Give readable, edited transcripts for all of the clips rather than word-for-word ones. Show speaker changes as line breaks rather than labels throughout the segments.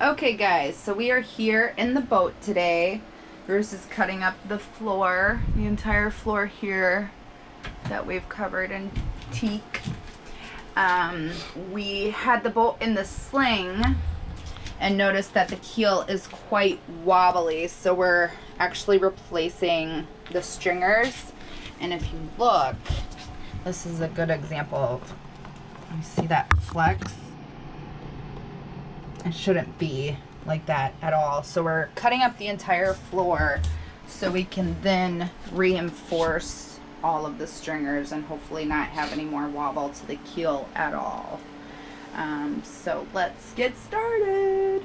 Okay guys, so we are here in the boat today. Bruce is cutting up the floor, the entire floor here that we've covered in teak. We had the boat in the sling and noticed that the keel is quite wobbly, so we're actually replacing the stringers. And if you look, this is a good example of, you see that flex? It shouldn't be like that at all. So we're cutting up the entire floor so we can then reinforce all of the stringers and hopefully not have any more wobble to the keel at all. So let's get started.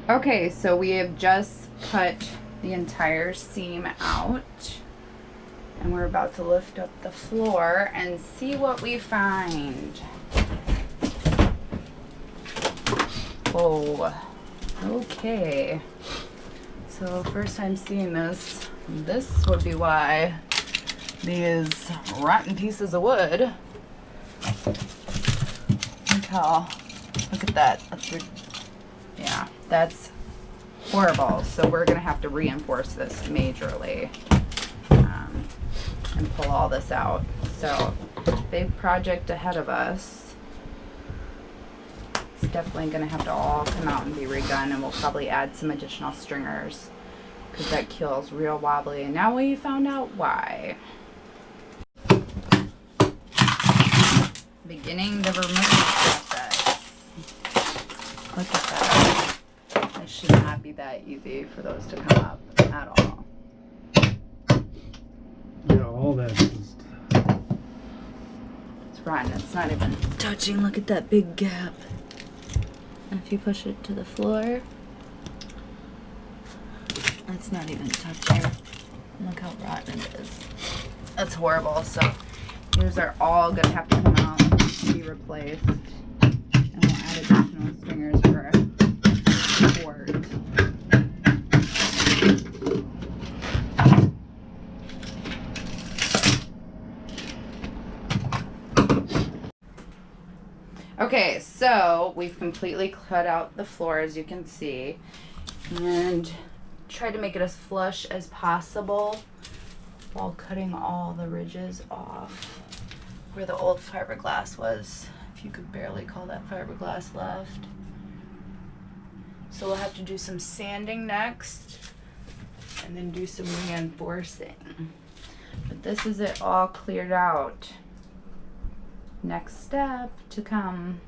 Okay, so we have just cut the entire seam out and we're about to lift up the floor and see what we find. Oh, okay. So first time seeing this, this would be why these rotten pieces of wood. Look at that. Yeah, that's horrible. So we're gonna have to reinforce this majorly and pull all this out. So big project ahead of us. It's definitely gonna have to all come out and be redone, and we'll probably add some additional stringers because that keel is real wobbly, and now we found out why. Beginning the removal process. Look at that. It should not be that easy for those to come up at all.
Yeah, all that just...
It's rotten. It's not even touching. Look at that big gap. And if you push it to the floor, it's not even touching. Look how rotten it is. That's horrible. So these are all gonna have to come out and be replaced. And we'll add additional stringers for support. Okay, so we've completely cut out the floor, as you can see, and tried to make it as flush as possible while cutting all the ridges off where the old fiberglass was, if you could barely call that fiberglass left. So we'll have to do some sanding next and then do some reinforcing. But this is it all cleared out. Next step to come.